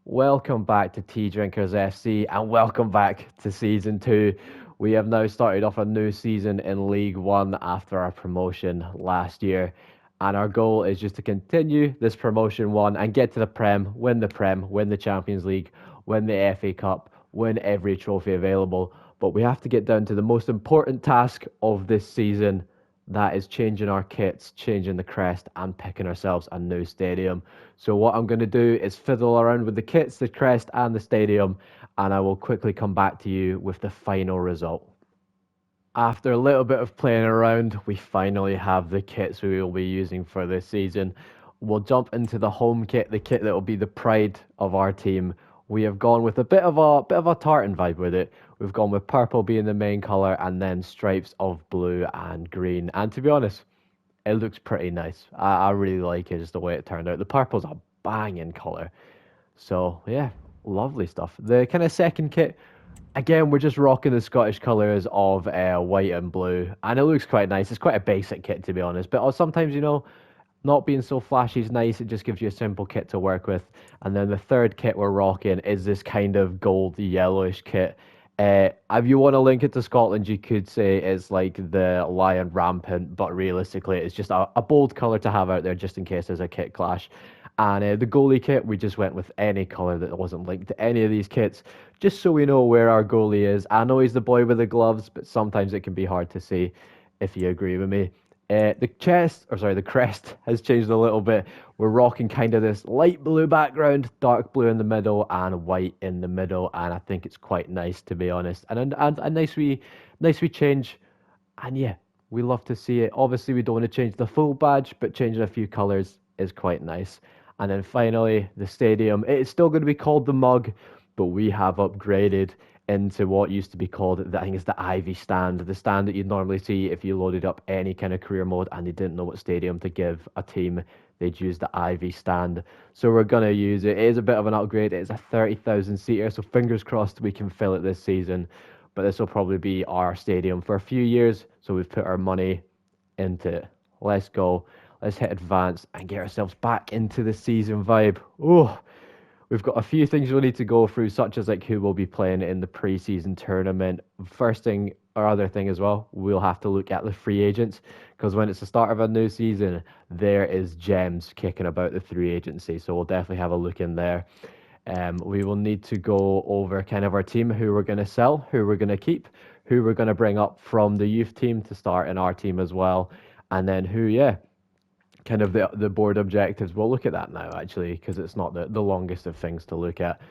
Welcome back to Tea Drinkers FC and welcome back to Season 2. We have now started off a new season in League One after our promotion last year. And our goal is just to continue this promotion one and get to the Prem, win the Champions League, win the FA Cup, win every trophy available. But we have to get down to the most important task of this season. That is changing our kits, changing the crest, and picking ourselves a new stadium. So what I'm going to do is fiddle around with the kits, the crest, and the stadium, and I will quickly come back to you with the final result. After a little bit of playing around, we finally have the kits we will be using for this season. We'll jump into the home kit, the kit that will be the pride of our team. We have gone with a bit of a tartan vibe with it. We've gone with purple being the main color, and then stripes of blue and green. And to be honest, it looks pretty nice. I really like it, just the way it turned out. The purple's a banging color. So yeah, lovely stuff. The kind of second kit, again, we're just rocking the Scottish colours of white and blue, and it looks quite nice. It's quite a basic kit, to be honest, but sometimes, not being so flashy is nice. It just gives you a simple kit to work with. And then the third kit we're rocking is this kind of gold yellowish kit. If you want to link it to Scotland, you could say it's like the Lion Rampant, but realistically, it's just a bold colour to have out there just in case there's a kit clash. And the goalie kit, we just went with any colour that wasn't linked to any of these kits, just so we know where our goalie is. I know he's the boy with the gloves, but sometimes it can be hard to see, if you agree with me. The crest has changed a little bit. We're rocking kind of this light blue background, dark blue in the middle, and white in the middle, and I think it's quite nice, to be honest, and a nice wee change. And yeah, we love to see it. Obviously, we don't want to change the full badge, but changing a few colours is quite nice. And then finally, the stadium. It's still going to be called the Mug, but we have upgraded into what used to be called, I think it's the Ivy stand, the stand that you'd normally see if you loaded up any kind of career mode and they didn't know what stadium to give a team. They'd use the Ivy stand. So we're going to use it. It is a bit of an upgrade. It's a 30,000 seater, so fingers crossed we can fill it this season. But this will probably be our stadium for a few years, so we've put our money into it. Let's go. Let's hit advance and get ourselves back into the season vibe. Oh, we've got a few things we'll need to go through, such as like who will be playing in the pre-season tournament. First thing, or other thing as well, we'll have to look at the free agents, because when it's the start of a new season, there is gems kicking about the free agency. So we'll definitely have a look in there. We will need to go over kind of our team, who we're going to sell, who we're going to keep, who we're going to bring up from the youth team to start in our team as well, and then kind of the board objectives. We'll look at that now, actually, because it's not the longest of things to look at.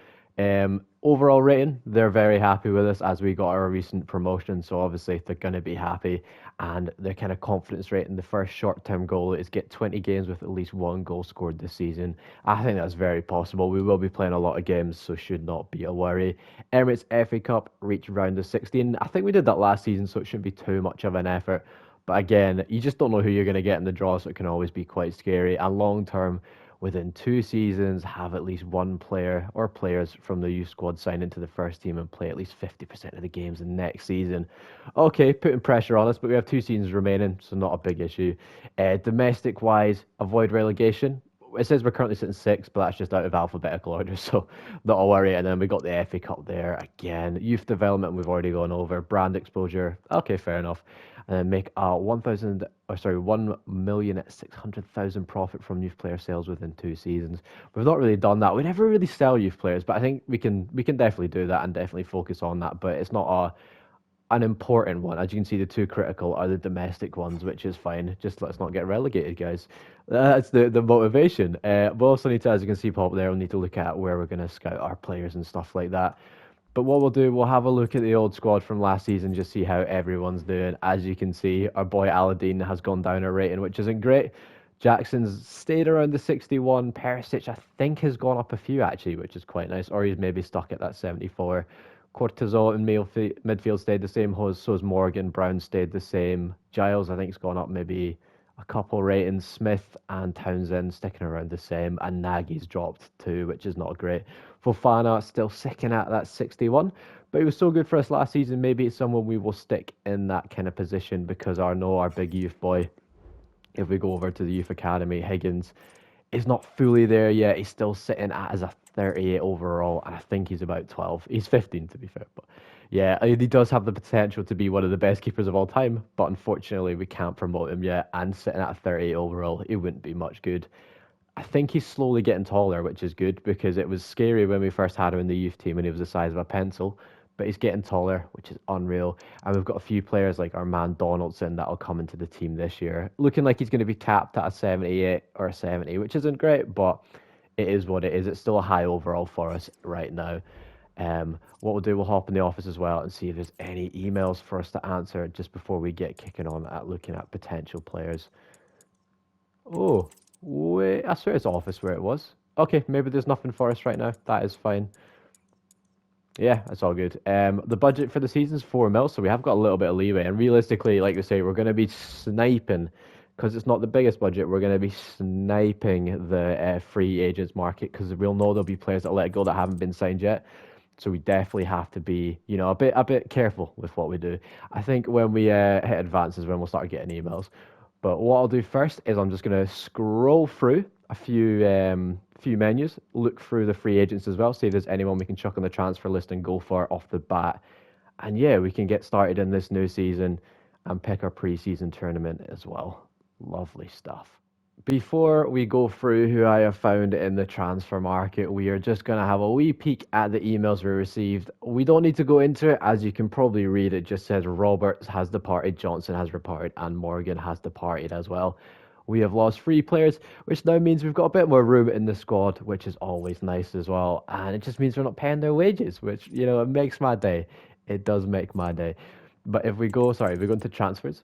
Overall rating, they're very happy with us as we got our recent promotion, so obviously they're going to be happy. And their kind of confidence rating, the first short-term goal is get 20 games with at least one goal scored this season. I think that's very possible. We will be playing a lot of games, so should not be a worry. Emirates FA Cup, reach round of 16. I think we did that last season, so it shouldn't be too much of an effort. But again, you just don't know who you're going to get in the draw, so it can always be quite scary. And long term, within 2 seasons, have at least one player or players from the youth squad sign into the first team and play at least 50% of the games in next season. Okay, putting pressure on us, but we have 2 seasons remaining, so not a big issue. Domestic wise, avoid relegation. It says we're currently sitting 6th, but that's just out of alphabetical order, so not a worry. And then we got the FA Cup there again. Youth development, we've already gone over. Brand exposure, okay, fair enough. And then make a 1,600,000 profit from youth player sales within 2 seasons. We've not really done that. We never really sell youth players, but I think we can definitely do that and definitely focus on that. But it's not an important one. As you can see, the 2 critical are the domestic ones, which is fine. Just let's not get relegated, guys. That's the motivation. We also need to, as you can see pop there, we'll need to look at where we're going to scout our players and stuff like that. But what we'll do, we'll have a look at the old squad from last season, just see how everyone's doing. As you can see, our boy Aladdin has gone down a rating, which isn't great. Jackson's stayed around the 61. Perisic, I think, has gone up a few, actually, which is quite nice. Or he's maybe stuck at that 74. Cortizol in midfield stayed the same. So has Morgan. Brown stayed the same. Giles, I think, has gone up maybe a couple ratings. Smith and Townsend sticking around the same. And Nagy's dropped too, which is not great. Fofana still sticking at that 61. But he was so good for us last season. Maybe it's someone we will stick in that kind of position, because our big youth boy, if we go over to the youth academy, Higgins, is not fully there yet. He's still sitting at as a 38 overall, and I think he's about 12. He's 15 to be fair, but yeah, he does have the potential to be one of the best keepers of all time, but unfortunately we can't promote him yet, and sitting at a 38 overall, he wouldn't be much good. I think he's slowly getting taller, which is good because it was scary when we first had him in the youth team and he was the size of a pencil. But he's getting taller, which is unreal. And we've got a few players like our man Donaldson that'll come into the team this year, looking like he's going to be capped at a 78 or a 70, which isn't great, but it is what it is. It's still a high overall for us right now. What we'll do, we'll hop in the office as well and see if there's any emails for us to answer just before we get kicking on at looking at potential players. Oh, wait, I swear it's office where it was. Okay, maybe there's nothing for us right now. That is fine. Yeah, that's all good. The budget for the season's 4 mil, so we have got a little bit of leeway. And realistically, like we say, we're going to be sniping because it's not the biggest budget. We're going to be sniping the free agents market because we'll know there'll be players that let go that haven't been signed yet. So we definitely have to be, a bit careful with what we do. I think when we hit advances, when we'll start getting emails. But what I'll do first is I'm just going to scroll through a few menus, look through the free agents as well, see if there's anyone we can chuck on the transfer list and go for off the bat. And yeah, we can get started in this new season and pick our pre-season tournament as well. Lovely stuff. Before we go through who I have found in the transfer market, we are just going to have a wee peek at the emails we received. We don't need to go into it. As you can probably read, it just says Roberts has departed, Johnson has departed, and Morgan has departed as well. We have lost 3 players, which now means we've got a bit more room in the squad, which is always nice as well. And it just means we're not paying their wages, which, it makes my day. It does make my day. But if we go into transfers,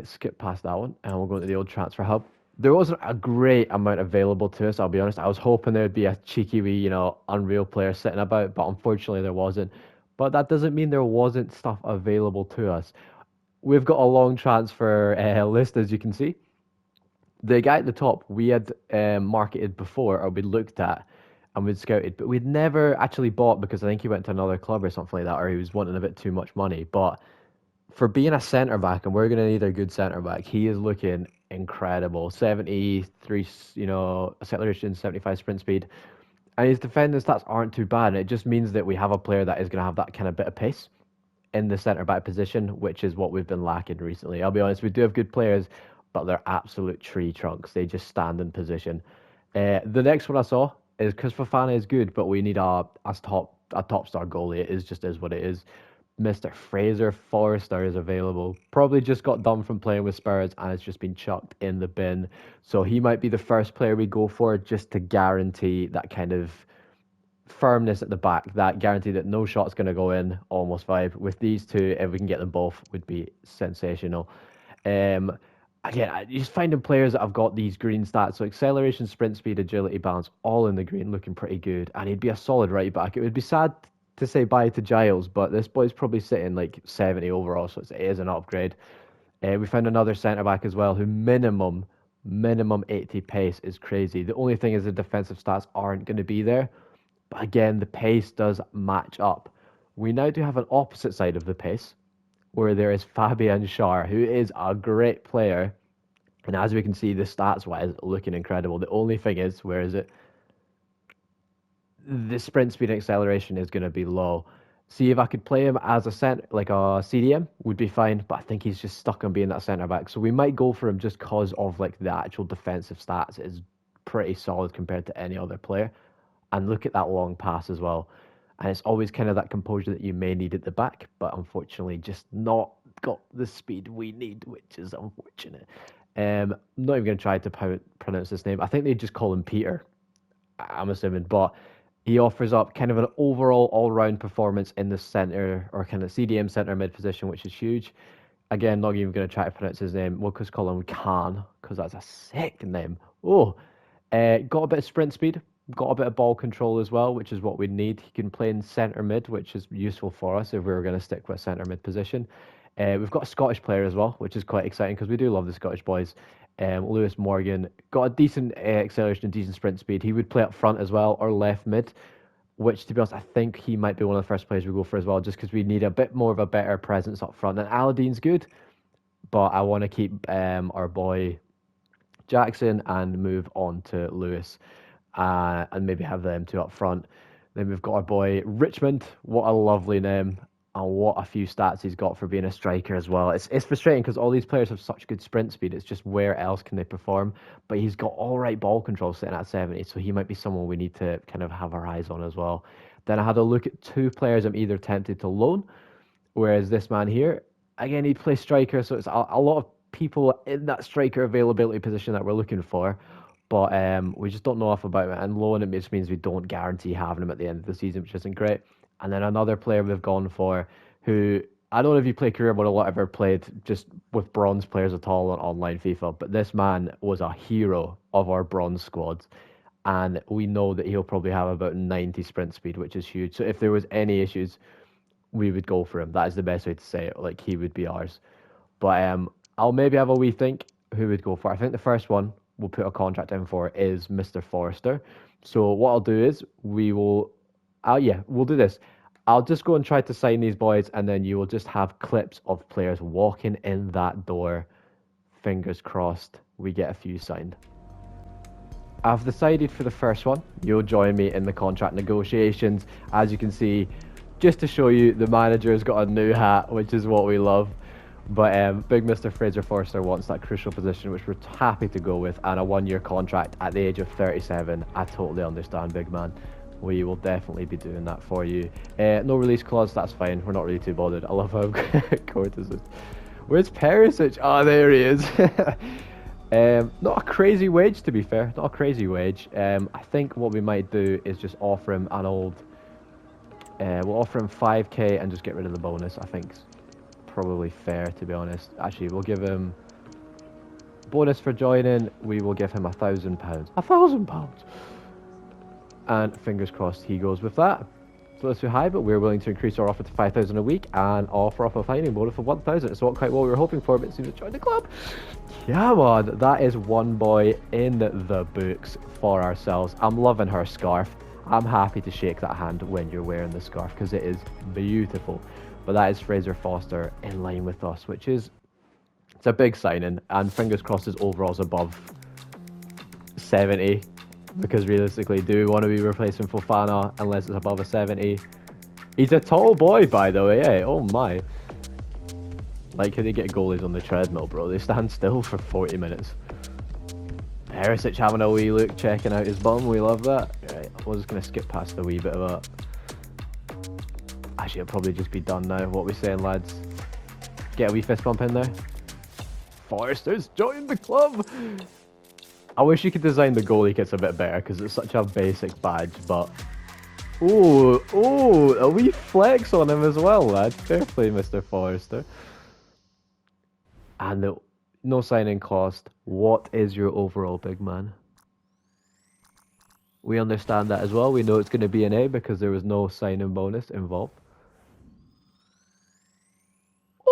skip past that one, and we'll go to the old transfer hub. There wasn't a great amount available to us, I'll be honest. I was hoping there'd be a cheeky wee, unreal player sitting about, but unfortunately there wasn't. But that doesn't mean there wasn't stuff available to us. We've got a long transfer list, as you can see. The guy at the top we had marketed before, or we'd looked at and we'd scouted, but we'd never actually bought because I think he went to another club or something like that, or he was wanting a bit too much money. But for being a centre back, and we're going to need a good centre back, he is looking incredible. 73, acceleration, 75 sprint speed. And his defending stats aren't too bad. And it just means that we have a player that is going to have that kind of bit of pace in the centre back position, which is what we've been lacking recently. I'll be honest, we do have good players, but they're absolute tree trunks. They just stand in position. The next one I saw is because Fofana is good, but we need a top star goalie. It is what it is. Mr. Fraser Forrester is available. Probably just got done from playing with Spurs and has just been chucked in the bin. So he might be the first player we go for just to guarantee that kind of firmness at the back, that guarantee that no shot's going to go in, almost vibe. With these two, if we can get them both, would be sensational. Again, just finding players that have got these green stats, so acceleration, sprint speed, agility, balance, all in the green, looking pretty good. And he'd be a solid right back. It would be sad to say bye to Giles, but this boy's probably sitting like 70 overall, so it is an upgrade. We found another centre back as well, who minimum 80 pace is crazy. The only thing is the defensive stats aren't going to be there, but again, the pace does match up. We now do have an opposite side of the pace, where there is Fabian Schär, who is a great player, and as we can see, the stats-wise, looking incredible. The only thing is, where is it? The sprint speed and acceleration is going to be low. See, if I could play him as a CDM, would be fine, but I think he's just stuck on being that centre back. So we might go for him just because of like the actual defensive stats is pretty solid compared to any other player. And look at that long pass as well. And it's always kind of that composure that you may need at the back, but unfortunately just not got the speed we need, which is unfortunate. Not even going to try to pronounce this name. I think they just call him Peter, I'm assuming, but he offers up kind of an overall all-round performance in the centre, or kind of CDM centre mid position, which is huge. Again, not even going to try to pronounce his name. We'll just call him Khan, because that's a sick name. Got a bit of sprint speed, got a bit of ball control as well, which is what we need. He can play in centre mid, which is useful for us if we were going to stick with centre mid position. We've got a Scottish player as well, which is quite exciting because we do love the Scottish boys. Lewis Morgan got a decent acceleration and decent sprint speed. He would play up front as well, or left mid, which, to be honest, I think he might be one of the first players we go for as well, just because we need a bit more of a better presence up front. And Aladdin's good, but I want to keep our boy Jackson and move on to Lewis. and maybe have them two up front. Then we've got our boy Richmond. What a lovely name, and what a few stats he's got for being a striker as well. It's frustrating because all these players have such good sprint speed. It's just where else can they perform? But he's got all right ball control sitting at 70, so he might be someone we need to kind of have our eyes on as well. Then I had a look at two players I'm either tempted to loan, whereas this man here, again, he'd play striker, so it's a lot of people in that striker availability position that we're looking for. But we just don't know enough about it. And loan, it just means we don't guarantee having him at the end of the season, which isn't great. And then another player we've gone for, who I don't know if you play career mode or whatever, played just with bronze players at all on online FIFA, but this man was a hero of our bronze squads. And we know that he'll probably have about 90 sprint speed, which is huge. So if there was any issues, we would go for him. That is the best way to say it. Like, he would be ours. But I'll maybe have a wee think who would go for. I think the first one we'll put a contract in for is Mr. Forrester. So what I'll do is we'll do this. I'll just go and try to sign these boys, and then you will just have clips of players walking in that door. Fingers crossed we get a few signed. I've decided for the first one, you'll join me in the contract negotiations. As you can see, just to show you, the manager's got a new hat, which is what we love. But big Mr. Fraser Forster wants that crucial position, which we're happy to go with, and a 1-year contract at the age of 37. I totally understand, big man. We will definitely be doing that for you. No release clause, that's fine. We're not really too bothered. I love how Cortes is. Where's Perisic? Oh, there he is. Not a crazy wage, to be fair. Not a crazy wage. I think what we might do is just offer him an old... we'll offer him 5k and just get rid of the bonus. I think probably fair, to be honest. Actually, we'll give him bonus for joining. We will give him £1,000. £1,000, and fingers crossed he goes with that. So let's do high, but we're willing to increase our offer to 5,000 a week and offer up a signing bonus of 1,000. It's not quite what we were hoping for, but it seems to join the club. Yeah, man, that is one boy in the books for ourselves. I'm loving her scarf. I'm happy to shake that hand when you're wearing the scarf because it is beautiful. But that is Fraser Forster in line with us, which is, it's a big signing, and fingers crossed his overall's above 70, because realistically, do we want to be replacing Fofana unless it's above a 70? He's a tall boy, by the way, eh? Oh my. Like how they get goalies on the treadmill, bro. They stand still for 40 minutes. Perisic having a wee look, checking out his bum. We love that. Right, we're just going to skip past the wee bit of that. Actually, it'll probably just be done now. What we saying, lads? Get a wee fist bump in there. Forrester's joined the club. I wish you could design the goalie kits a bit better because it's such a basic badge, but... Oh, a wee flex on him as well, lads. Fair play, Mr. Forrester. And no signing cost. What is your overall, big man? We understand that as well. We know it's going to be an A because there was no signing bonus involved.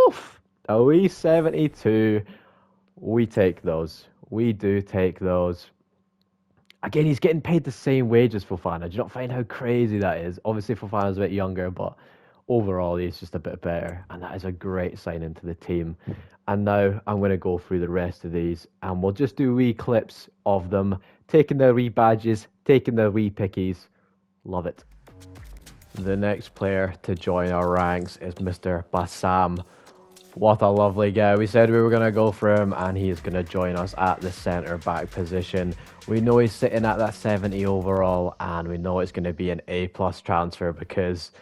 Oof! A wee 72. We take those. We do take those. Again, he's getting paid the same wage as Fofana. Do you not find how crazy that is? Obviously, Fofana's a bit younger, but overall, he's just a bit better. And that is a great sign-in to the team. And now I'm going to go through the rest of these, and we'll just do wee clips of them, taking their wee badges, taking their wee pickies. Love it. The next player to join our ranks is Mr. Bassam. What a lovely guy. We said we were going to go for him, and he is going to join us at the centre-back position. We know he's sitting at that 70 overall, and we know it's going to be an A-plus transfer because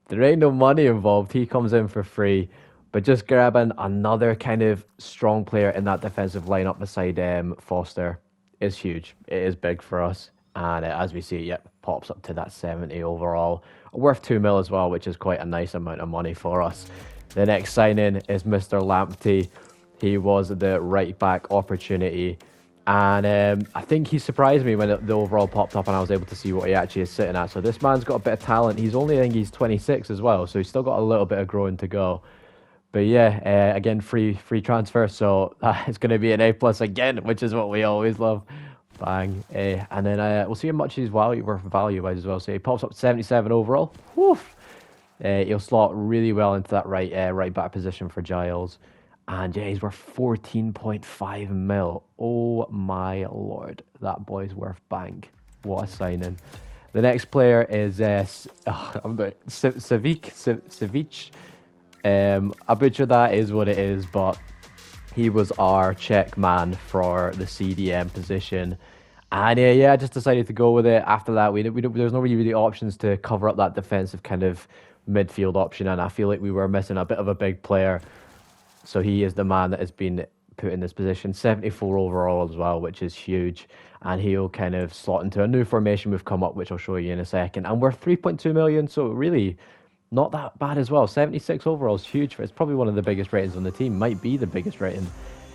there ain't no money involved. He comes in for free. But just grabbing another kind of strong player in that defensive lineup beside Foster is huge. It is big for us. And as we see, it pops up to that 70 overall. Worth 2 mil as well, which is quite a nice amount of money for us. The next sign-in is Mr. Lamptey. He was the right-back opportunity. And I think he surprised me when the overall popped up and I was able to see what he actually is sitting at. So this man's got a bit of talent. I think he's 26 as well. So he's still got a little bit of growing to go. But yeah, again, free transfer. So it's going to be an A+ again, which is what we always love. Bang. And then we'll see how much he's value-wise as well. So he pops up to 77 overall. Woof. He'll slot really well into that right back position for Giles. And yeah, he's worth 14.5 mil. Oh my lord. That boy's worth bank. What a signing. The next player is Savic. I butcher that is what it is, but he was our check man for the CDM position. And yeah, I just decided to go with it. After that, there's no really options to cover up that defensive kind of midfield option, and I feel like we were missing a bit of a big player. So he is the man that has been put in this position. 74 overall as well, which is huge. And he'll kind of slot into a new formation we've come up, which I'll show you in a second. And we're 3.2 million, so really not that bad as well. 76 overall is huge. It's probably one of the biggest ratings on the team. Might be the biggest rating.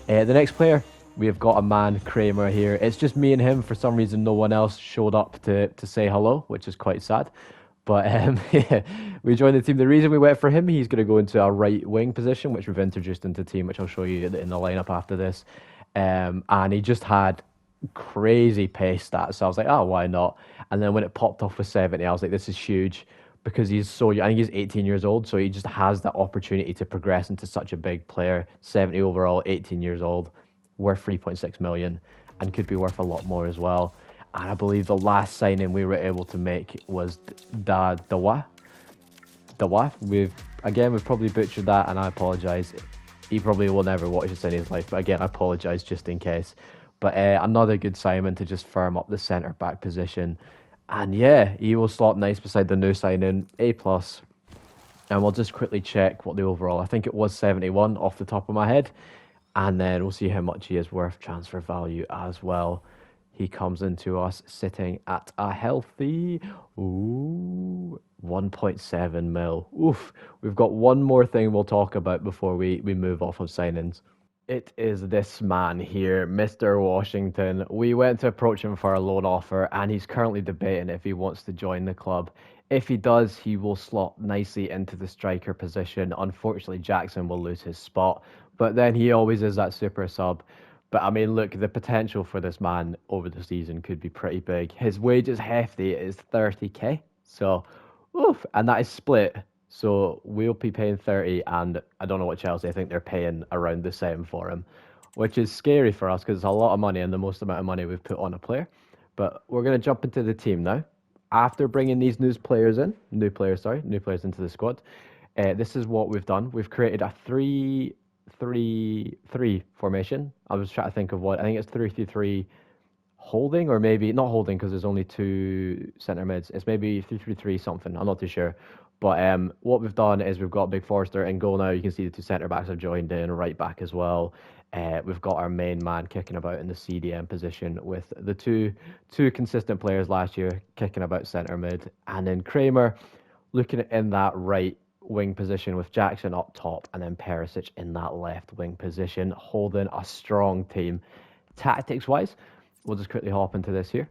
The next player, we have got a man, Kramer, here. It's just me and him. For some reason, no one else showed up to say hello, which is quite sad. But yeah, we joined the team. The reason we went for him, he's going to go into a right wing position, which we've introduced into the team, which I'll show you in the lineup after this. And he just had crazy pace stats. So I was like, oh, why not? And then when it popped off with 70, I was like, this is huge because he's so young. I think he's 18 years old. So he just has that opportunity to progress into such a big player. 70 overall, 18 years old, worth 3.6 million and could be worth a lot more as well. And I believe the last signing we were able to make was Dawa. We've probably butchered that, and I apologise. He probably will never watch this in his life, but again, I apologise just in case. But another good signing to just firm up the centre back position. And yeah, he will slot nice beside the new signing, A+. And we'll just quickly check what the overall, I think it was 71 off the top of my head. And then we'll see how much he is worth transfer value as well. He comes into us sitting at a healthy 1.7 mil. Oof. We've got one more thing we'll talk about before we move off of signings. It is this man here, Mr. Washington. We went to approach him for a loan offer, and he's currently debating if he wants to join the club. If he does, he will slot nicely into the striker position. Unfortunately, Jackson will lose his spot, but then he always is that super sub. But I mean, look, the potential for this man over the season could be pretty big. His wage is hefty, it is 30k. So, oof, and that is split. So we'll be paying 30, and I don't know what Chelsea, I think they're paying around the same for him, which is scary for us because it's a lot of money and the most amount of money we've put on a player. But we're going to jump into the team now. After bringing these new players into the squad, this is what we've done. We've created a 3-3-3 formation. I was trying to think of what, I think it's 3-3-3 holding, or maybe not holding because there's only two centre mids. It's maybe 3-3-3 something. I'm not too sure. But what we've done is we've got Big Forster in goal now. You can see the two centre backs have joined in, right back as well. We've got our main man kicking about in the CDM position with the two consistent players last year kicking about centre mid. And then Kramer looking in that right wing position with Jackson up top and then Perisic in that left wing position, holding a strong team. Tactics-wise, we'll just quickly hop into this here.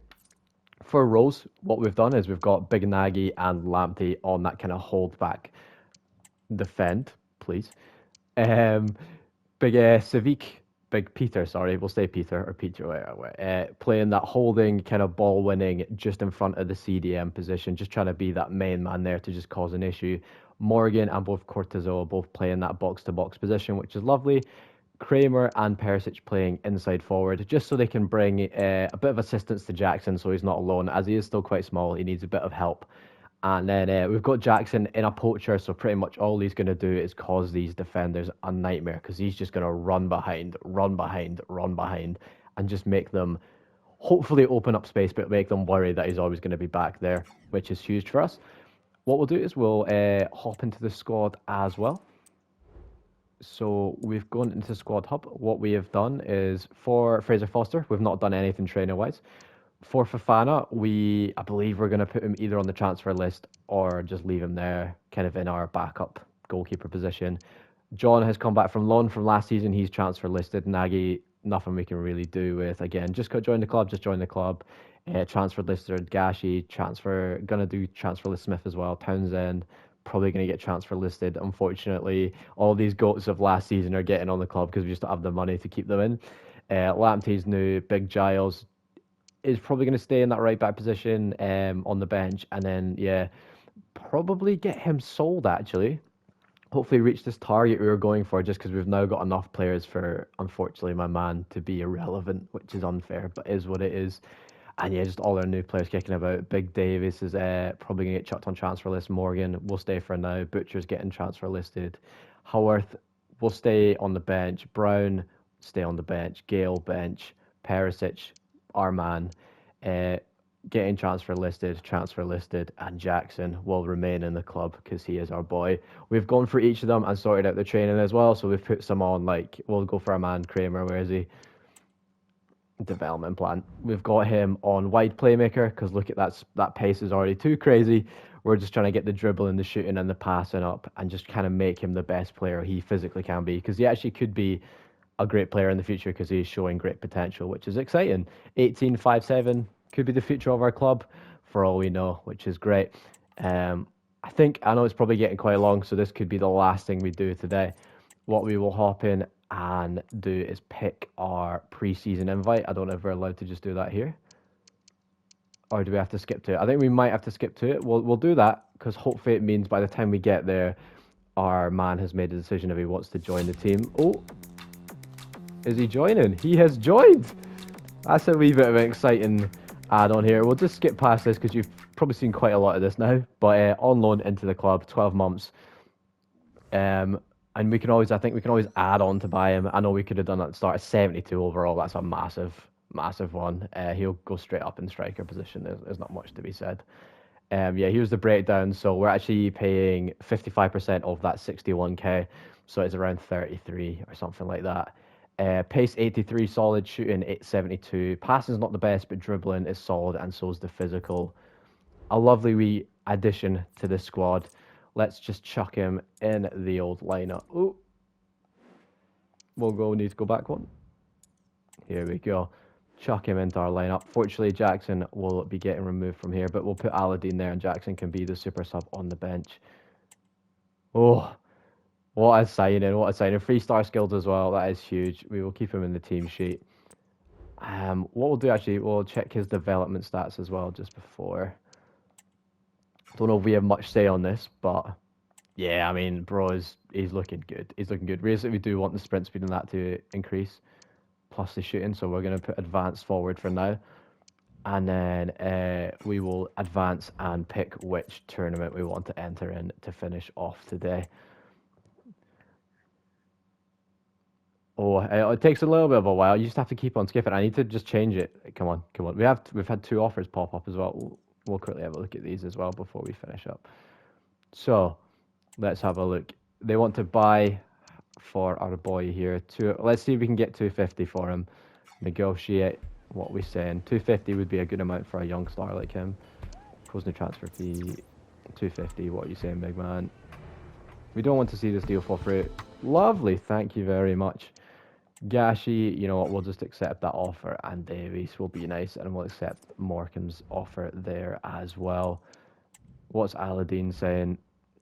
For rows, what we've done is we've got Big Nagy and Lamptey on that kind of hold back defend, please. Big Civic, Big Peter, sorry, we'll say Peter or Peter, playing that holding kind of ball winning just in front of the CDM position, just trying to be that main man there to just cause an issue. Morgan and both Cortizo both playing that box to box position, which is lovely. Kramer and Perisic playing inside forward, just so they can bring a bit of assistance to Jackson so he's not alone, as he is still quite small. He needs a bit of help. And then we've got Jackson in a poacher, so pretty much all he's going to do is cause these defenders a nightmare because he's just going to run behind, and just make them hopefully open up space, but make them worry that he's always going to be back there, which is huge for us. What we'll do is we'll hop into the squad as well. So we've gone into Squad Hub. What we have done is for Fraser Foster, we've not done anything trainer-wise. For Fofana, I believe we're going to put him either on the transfer list or just leave him there, kind of in our backup goalkeeper position. John has come back from loan from last season. He's transfer listed. Nagy, nothing we can really do with. Again, just join the club. Transfer listed Gashi, going to do transfer list Smith as well. Townsend, probably going to get transfer listed. Unfortunately, all these goats of last season are getting on the club because we just don't have the money to keep them in. Lamptey's new. Big Giles is probably going to stay in that right back position on the bench, and then probably get him sold actually. Hopefully reach this target we were going for, just because we've now got enough players for, unfortunately, my man to be irrelevant, which is unfair, but is what it is. And yeah, just all our new players kicking about. Big Davis is probably going to get chucked on transfer list. Morgan will stay for now. Butcher's getting transfer listed. Haworth will stay on the bench. Brown stay on the bench. Gale bench. Perisic, our man, uh, getting transfer listed, and Jackson will remain in the club because he is our boy. We've gone for each of them and sorted out the training as well. So we've put some on, like, we'll go for our man Kramer. Where is he? Development plan. We've got him on wide playmaker because look at that pace is already too crazy. We're just trying to get the dribbling, the shooting, and the passing up, and just kind of make him the best player he physically can be. Because he actually could be a great player in the future because he's showing great potential, which is exciting. 18-5-7 could be the future of our club, for all we know, which is great. I know it's probably getting quite long, so this could be the last thing we do today. What we will hop in and do is pick our pre-season invite. I don't know if we're allowed to just do that here, or do we have to skip to it? I think we might have to skip to it. We'll do that because hopefully it means by the time we get there, our man has made a decision if he wants to join the team. Oh, is he joining? He has joined. That's a wee bit of an exciting add-on here. We'll just skip past this because you've probably seen quite a lot of this now. But on loan into the club, 12 months. And we can always add on to buy him. I know we could have done that at the start of 72 overall. That's a massive one. He'll go straight up in striker position. There's not much to be said. Here's the breakdown. So we're actually paying 55% of that 61k. So it's around 33 or something like that. Pace 83, solid. Shooting 872. Passing's not the best, but dribbling is solid, and so is the physical. A lovely wee addition to the squad. Let's just chuck him in the old lineup. Oh, need to go back one. Here we go. Chuck him into our lineup. Fortunately, Jackson will be getting removed from here, but we'll put Aladdin there, and Jackson can be the super sub on the bench. Oh, what a signing! 3-star skills as well. That is huge. We will keep him in the team sheet. What we'll do actually, we'll check his development stats as well just before. Don't know if we have much say on this, but yeah, I mean, bro, he's looking good. Basically, we do want the sprint speed and that to increase, plus the shooting. So we're going to put advanced forward for now. And then we will advance and pick which tournament we want to enter in to finish off today. Oh, it takes a little bit of a while. You just have to keep on skipping. I need to just change it. Come on. We've had 2 offers pop up as well. We'll quickly have a look at these as well before we finish up. So let's have a look. They want to buy for our boy here. Let's see if we can get 250 for him. Negotiate what we're saying. 250 would be a good amount for a young star like him. Closing the transfer fee. 250. What are you saying, big man? We don't want to see this deal fall through. Lovely. Thank you very much. Gashi, you know what, we'll just accept that offer, and Davies will be nice, and we'll accept Morecambe's offer there as well. What's Aladdin saying?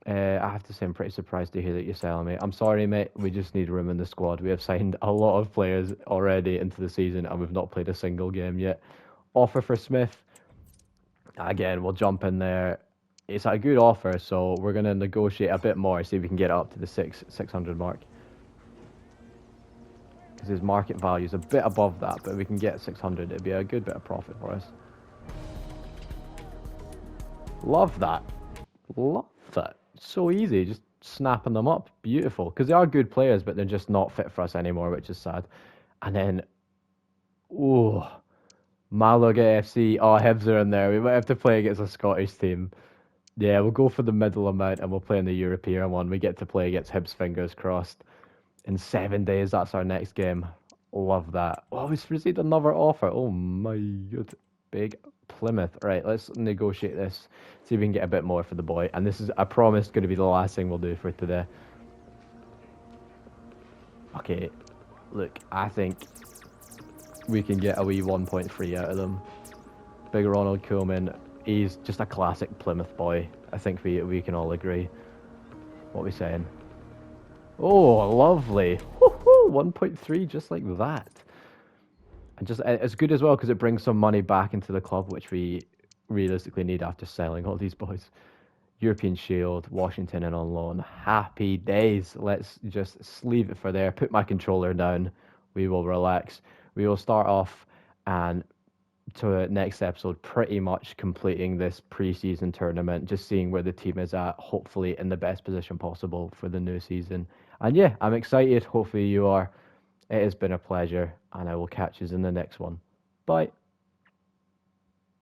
I have to say I'm pretty surprised to hear that you're selling me. I'm sorry, mate. We just need room in the squad. We have signed a lot of players already into the season, and we've not played a single game yet. Offer for Smith. Again, we'll jump in there. It's a good offer, so we're going to negotiate a bit more, see if we can get it up to the 600 mark. Because his market value is a bit above that, but if we can get 600, it'd be a good bit of profit for us. Love that. So easy, just snapping them up. Beautiful. Because they are good players, but they're just not fit for us anymore, which is sad. And then, Malaga EAFC. Oh, Hibs are in there. We might have to play against a Scottish team. Yeah, we'll go for the middle amount, and we'll play in the European one. We get to play against Hibs, fingers crossed. In 7 days, that's our next game. Love that. Oh, we've received another offer. Oh my god. Big Plymouth. Right, let's negotiate this. See if we can get a bit more for the boy. And this is, I promise, going to be the last thing we'll do for today. Okay, look, I think we can get a wee 1.3 out of them. Big Ronald Koeman. He's just a classic Plymouth boy. I think we can all agree. What are we saying? Oh, lovely. 1.3, just like that. And just it's good as well because it brings some money back into the club, which we realistically need after selling all these boys. European Shield, Washington and on loan. Happy days. Let's just leave it for there. Put my controller down. We will relax. We will start off and to next episode, pretty much completing this preseason tournament, just seeing where the team is at, hopefully in the best position possible for the new season. And yeah, I'm excited. Hopefully you are. It has been a pleasure, and I will catch you in the next one. Bye.